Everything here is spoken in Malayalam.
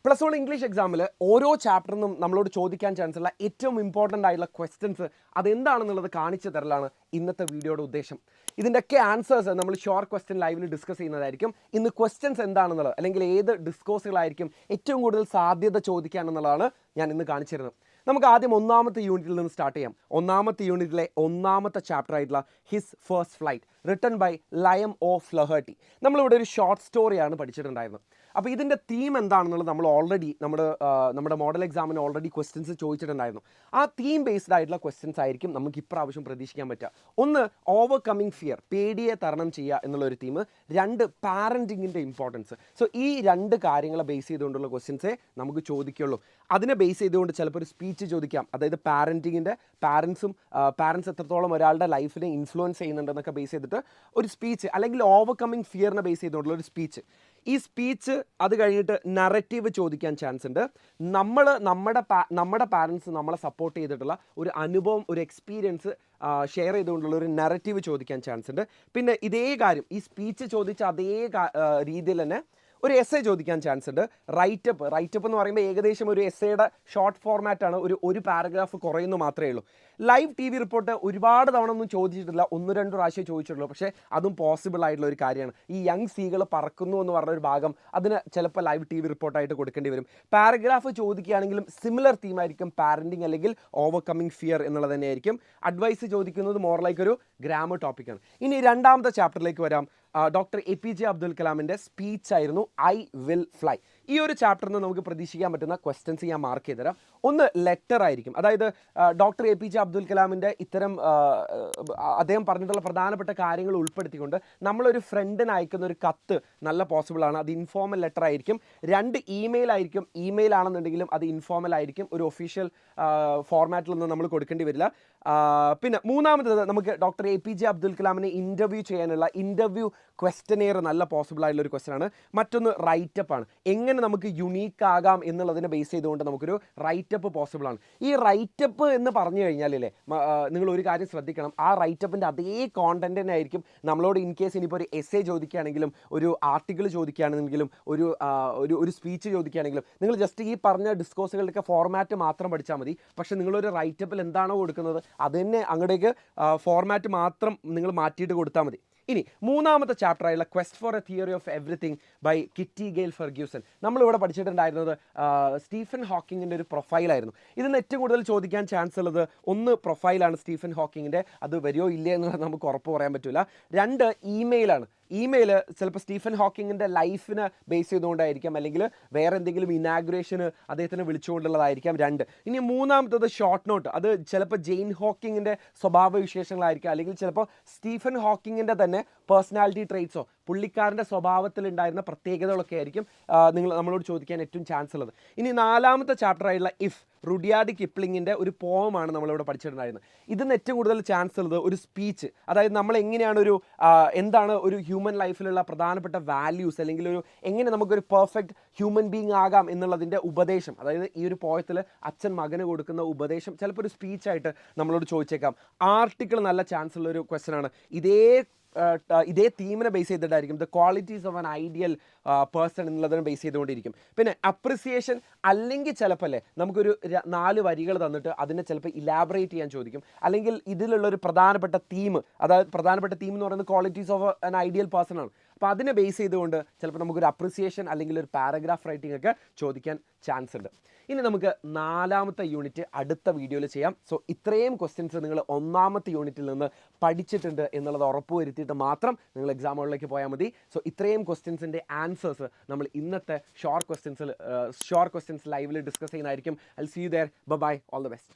പ്ലസ് വൺ ഇംഗ്ലീഷ് എക്സാമിൽ ഓരോ ചാപ്റ്ററിനും നമ്മളോട് ചോദിക്കാൻ ചാൻസ് ഉള്ള ഏറ്റവും ഇമ്പോർട്ടൻ്റ് ആയിട്ടുള്ള ക്വസ്റ്റ്യൻസ് അതെന്താണെന്നുള്ളത് കാണിച്ചു തരലാണ് ഇന്നത്തെ വീഡിയോയുടെ ഉദ്ദേശം. ഇതിൻ്റെയൊക്കെ ആൻസേഴ്സ് നമ്മൾ ഷോർട്ട് ക്വസ്റ്റ്യൻ ലൈവിൽ ഡിസ്കസ് ചെയ്യുന്നതായിരിക്കും. ഇന്ന് ക്വസ്റ്റ്യൻസ് എന്താണെന്നുള്ളത് അല്ലെങ്കിൽ ഏത് ഡിസ്കോഴ്സുകളായിരിക്കും ഏറ്റവും കൂടുതൽ സാധ്യത ചോദിക്കാനെന്നുള്ളതാണ് ഞാൻ ഇന്ന് കാണിച്ചു തരുന്നത്. നമുക്ക് ആദ്യം ഒന്നാമത്തെ യൂണിറ്റിൽ നിന്ന് സ്റ്റാർട്ട് ചെയ്യാം. ഒന്നാമത്തെ യൂണിറ്റിലെ ഒന്നാമത്തെ ചാപ്റ്റർ ആയിട്ടുള്ള his first flight written by Liam O'Flaherty. നമ്മളിവിടെ ഒരു ഷോർട്ട് സ്റ്റോറിയാണ് പഠിച്ചിട്ടുണ്ടായിരുന്നത്. അപ്പോൾ ഇതിൻ്റെ തീം എന്താണെന്നുള്ളത് നമ്മൾ ഓൾറെഡി നമ്മുടെ മോഡൽ എക്സാമിന് ഓൾറെഡി ക്വസ്റ്റ്യൻസ് ചോദിച്ചിട്ടുണ്ടായിരുന്നു. ആ തീം ബേസ്ഡ് ആയിട്ടുള്ള ക്വസ്റ്റ്യൻസ് ആയിരിക്കും നമുക്ക് ഇപ്രാവശ്യം പ്രതീക്ഷിക്കാൻ പറ്റുക. ഒന്ന്, ഓവർകമ്മിങ് ഫിയർ, പേടിയെ തരണം ചെയ്യുക എന്നുള്ളൊരു തീം. രണ്ട്, പാരൻറ്റിങ്ങിൻ്റെ ഇമ്പോർട്ടൻസ്. സോ ഈ രണ്ട് കാര്യങ്ങളെ ബേസ് ചെയ്തുകൊണ്ടുള്ള ക്വസ്റ്റ്യൻസേ നമുക്ക് ചോദിക്കുള്ളൂ. അതിനെ ബേസ് ചെയ്തുകൊണ്ട് ചിലപ്പോൾ ഒരു സ്പീച്ച് ചോദിക്കാം. അതായത് പാരൻറ്റിങ്ങിൻ്റെ പാരൻസ് എത്രത്തോളം ഒരാളുടെ ലൈഫിനെ ഇൻഫ്ലുവൻസ് ചെയ്യുന്നുണ്ടെന്നൊക്കെ ബേസ് ചെയ്തിട്ട് ഒരു സ്പീച്ച്, അല്ലെങ്കിൽ ഓവർകമ്മിങ് ഫിയറിനെ ബേസ് ചെയ്തുകൊണ്ടുള്ള ഒരു സ്പീച്ച്. ഈ സ്പീച്ച് അത് കഴിഞ്ഞിട്ട് നറേറ്റീവ് ചോദിക്കാൻ ചാൻസ് ഉണ്ട്. നമ്മുടെ പാരൻസ് നമ്മളെ സപ്പോർട്ട് ചെയ്തിട്ടുള്ള ഒരു അനുഭവം, ഒരു എക്സ്പീരിയൻസ് ഷെയർ ചെയ്തുകൊണ്ടുള്ള ഒരു നറേറ്റീവ് ചോദിക്കാൻ ചാൻസ് ഉണ്ട്. പിന്നെ ഇതേ കാര്യം ഈ സ്പീച്ച് ചോദിച്ച അതേ രീതിയിൽ തന്നെ ഒരു എസ്സേ ചോദിക്കാൻ ചാൻസ് ഉണ്ട്. റൈറ്റപ്പ് എന്ന് പറയുമ്പോൾ ഏകദേശം ഒരു എസ്സേയുടെ ഷോർട്ട് ഫോർമാറ്റാണ്. ഒരു പാരഗ്രാഫ് കുറയുന്നു മാത്രമേ ഉള്ളൂ. ലൈവ് ടി വി റിപ്പോർട്ട് ഒരുപാട് തവണ ഒന്നും ചോദിച്ചിട്ടില്ല, 1-2 പ്രാവശ്യം ചോദിച്ചിട്ടുള്ളൂ. പക്ഷേ അതും പോസിബിൾ ആയിട്ടുള്ള ഒരു കാര്യമാണ്. ഈ യങ് സീകൾ പറക്കുന്നു എന്ന് പറഞ്ഞൊരു ഭാഗം അതിന് ചിലപ്പോൾ ലൈവ് ടി വി റിപ്പോർട്ടായിട്ട് കൊടുക്കേണ്ടി വരും. പാരഗ്രാഫ് ചോദിക്കുകയാണെങ്കിലും സിമിലർ തീമായിരിക്കും, പാരൻറ്റിങ് അല്ലെങ്കിൽ ഓവർകമ്മിങ് ഫിയർ എന്നുള്ളത് തന്നെയായിരിക്കും. അഡ്വൈസ് ചോദിക്കുന്നത് മോർ ലൈക്ക് ഒരു ഗ്രാമർ ടോപ്പിക്കാണ്. ഇനി രണ്ടാമത്തെ ചാപ്റ്ററിലേക്ക് വരാം. ഡോക്ടർ APJ അബ്ദുൽ കലാമിൻ്റെ സ്പീച്ചായിരുന്നു ഐ വിൽ ഫ്ലൈ. ഈ ഒരു ചാപ്റ്ററിൽ നിന്ന് നമുക്ക് പ്രതീക്ഷിക്കാൻ പറ്റുന്ന ക്വസ്റ്റ്യൻസ് ഞാൻ മാർക്ക് ചെയ്ത് തരാം. ഒന്ന്, ലെറ്റർ ആയിരിക്കും. അതായത് ഡോക്ടർ APJ അബ്ദുൽ കലാമിൻ്റെ ഇത്തരം അദ്ദേഹം പറഞ്ഞിട്ടുള്ള പ്രധാനപ്പെട്ട കാര്യങ്ങൾ ഉൾപ്പെടുത്തിക്കൊണ്ട് നമ്മളൊരു ഫ്രണ്ടിന് അയക്കുന്ന ഒരു കത്ത് നല്ല പോസിബിളാണ്. അത് ഇൻഫോർമൽ ലെറ്റർ ആയിരിക്കും. 2 ഇമെയിൽ ആയിരിക്കും. ഇമെയിൽ ആണെന്നുണ്ടെങ്കിലും അത് ഇൻഫോർമൽ ആയിരിക്കും. ഒരു ഒഫീഷ്യൽ ഫോർമാറ്റിലൊന്നും നമ്മൾ കൊടുക്കേണ്ടി വരില്ല. പിന്നെ മൂന്നാമത്തേത്, നമുക്ക് ഡോക്ടർ APJ അബ്ദുൽ കലാമിനെ ഇൻ്റർവ്യൂ ചെയ്യാനുള്ള ഇൻ്റർവ്യൂ ക്വസ്റ്റനെയർ നല്ല പോസിബിൾ ആയിട്ടുള്ള ഒരു ക്വസ്റ്റൻ ആണ്. മറ്റൊന്ന് റൈറ്റപ്പ് ആണ്. എങ്ങനെ നമുക്ക് യുണീക്ക് ആകാം എന്നുള്ളതിനെ ബേസ് ചെയ്തുകൊണ്ട് നമുക്കൊരു റൈറ്റപ്പ് പോസിബിൾ ആണ്. ഈ റൈറ്റപ്പ് എന്ന് പറഞ്ഞു കഴിഞ്ഞാലേ നിങ്ങൾ ഒരു കാര്യം ശ്രദ്ധിക്കണം. ആ റൈറ്റപ്പിൻ്റെ അതേ കോണ്ടന്റ് തന്നെ ആയിരിക്കും നമ്മളോട് ഇൻ കേസ് ഇനിയിപ്പോൾ ഒരു എസ്സേ ചോദിക്കുകയാണെങ്കിലും ഒരു ആർട്ടിക്കിൾ ചോദിക്കുകയാണെങ്കിലും ഒരു സ്പീച്ച് ചോദിക്കുകയാണെങ്കിലും നിങ്ങൾ ജസ്റ്റ് ഈ പറഞ്ഞ ഡിസ്കോഴ്സുകളുടെയൊക്കെ ഫോർമാറ്റ് മാത്രം പഠിച്ചാൽ മതി. പക്ഷേ നിങ്ങളൊരു റൈറ്റപ്പിൽ എന്താണോ കൊടുക്കുന്നത് അത് തന്നെ അങ്ങോട്ടേക്ക് ഫോർമാറ്റ് മാത്രം നിങ്ങൾ മാറ്റിയിട്ട് കൊടുത്താൽ മതി. ഇനി മൂന്നാമത്തെ ചാപ്റ്റർ ആയുള്ള quest for a theory of everything by Kitty Gail Ferguson. നമ്മളിവിടെ പഠിച്ചിട്ടുണ്ടായിരുന്നത് സ്റ്റീഫൻ ഹോക്കിങ്ങിൻ്റെ ഒരു പ്രൊഫൈലായിരുന്നു. ഇതിന് ഏറ്റവും കൂടുതൽ ചോദിക്കാൻ ചാൻസ് ഉള്ളത് ഒന്ന് പ്രൊഫൈലാണ് സ്റ്റീഫൻ ഹോക്കിങ്ങിൻ്റെ, അത് വരുമോ ഇല്ലേ എന്നുള്ളത് നമുക്ക് ഉറപ്പ് പറയാൻ പറ്റില്ല. 2, ഇമെയിലാണ്. ഇമെയിൽ ചിലപ്പോൾ സ്റ്റീഫൻ ഹോക്കിങ്ങിൻ്റെ ലൈഫിനെ ബേസ് ചെയ്തുകൊണ്ടായിരിക്കാം, അല്ലെങ്കിൽ വേറെ എന്തെങ്കിലും ഇനാഗുറേഷന് അദ്ദേഹത്തിനെ വിളിച്ചുകൊണ്ടുള്ളതായിരിക്കാം. 2. ഇനി മൂന്നാമത്തത് ഷോർട്ട് നോട്ട്. അത് ചിലപ്പോൾ ജെയിൻ ഹോക്കിങ്ങിൻ്റെ സ്വഭാവ വിശേഷങ്ങളായിരിക്കാം, അല്ലെങ്കിൽ ചിലപ്പോൾ സ്റ്റീഫൻ ഹോക്കിങ്ങിൻ്റെ തന്നെ പേഴ്സണാലിറ്റി ട്രേറ്റ്സോ പുള്ളിക്കാരൻ്റെ സ്വഭാവത്തിലുണ്ടായിരുന്ന പ്രത്യേകതകളൊക്കെ ആയിരിക്കും നമ്മളോട് ചോദിക്കാൻ ഏറ്റവും ചാൻസ് ഉള്ളത്. ഇനി നാലാമത്തെ ചാപ്റ്റർ ആയിട്ടുള്ള ഇഫ്, റുഡിയാർഡ് കിപ്ലിങ്ങിൻ്റെ ഒരു പോമാണ് നമ്മളിവിടെ പഠിച്ചിട്ടുണ്ടായിരുന്നത്. ഇതിന് ഏറ്റവും കൂടുതൽ ചാൻസ് ഉള്ളത് ഒരു സ്പീച്ച്. അതായത് നമ്മൾ എങ്ങനെയാണ് എന്താണ് ഒരു ഹ്യൂമൻ ലൈഫിലുള്ള പ്രധാനപ്പെട്ട വാല്യൂസ്, അല്ലെങ്കിൽ എങ്ങനെ നമുക്കൊരു പെർഫെക്റ്റ് ഹ്യൂമൻ ബീങ് ആകാം എന്നുള്ളതിൻ്റെ ഉപദേശം. അതായത് ഈ ഒരു പോയത്തിൽ അച്ഛൻ മകന് കൊടുക്കുന്ന ഉപദേശം ചിലപ്പോൾ ഒരു സ്പീച്ചായിട്ട് നമ്മളോട് ചോദിച്ചേക്കാം. ആർട്ടിക്കിൾ നല്ല ചാൻസ് ഉള്ളൊരു ക്വസ്റ്റൻ ആണ്. ഇതേ തീമിനെ ബേസ് ചെയ്തിട്ടായിരിക്കും the qualities of an ideal person എന്നുള്ളതിനെ ബേസ് ചെയ്തുകൊണ്ടിരിക്കും. പിന്നെ അപ്രിസിയേഷൻ, അല്ലെങ്കിൽ ചിലപ്പോൾ നമുക്കൊരു 4 വരികൾ തന്നിട്ട് അതിനെ ചിലപ്പോൾ ഇലാബറേറ്റ് ചെയ്യാൻ ചോദിക്കും. അല്ലെങ്കിൽ ഇതിലുള്ളൊരു പ്രധാനപ്പെട്ട തീം, അതായത് പ്രധാനപ്പെട്ട തീം എന്ന് പറയുന്നത് qualities of an ideal person ആണ്. അപ്പോൾ അതിനെ ബേസ് ചെയ്തുകൊണ്ട് ചിലപ്പോൾ നമുക്കൊരു അപ്രിസിയേഷൻ അല്ലെങ്കിൽ ഒരു പാരഗ്രാഫ് റൈറ്റിംഗ് ഒക്കെ ചോദിക്കാൻ ചാൻസ് ഉണ്ട്. ഇനി നമുക്ക് 4ാമത്തെ യൂണിറ്റ് അടുത്ത വീഡിയോയിൽ ചെയ്യാം. സോ ഇത്രയും ക്വസ്റ്റ്യൻസ് നിങ്ങൾ 1ാമത്തെ യൂണിറ്റിൽ നിന്ന് പഠിച്ചിട്ടുണ്ട് എന്നുള്ളത് ഉറപ്പുവരുത്തിയിട്ട് മാത്രം നിങ്ങൾ എക്സാം ഹോളിലേക്ക് പോയാൽ മതി. സോ ഇത്രയും ക്വസ്റ്റ്യൻസിൻ്റെ ആൻസേഴ്സ് നമ്മൾ ഇന്നത്തെ ഷോർട്ട് ക്വസ്റ്റ്യൻസ് ലൈവിൽ ഡിസ്കസ് ചെയ്യുന്നതായിരിക്കും. I will see you there. Bye, all the best.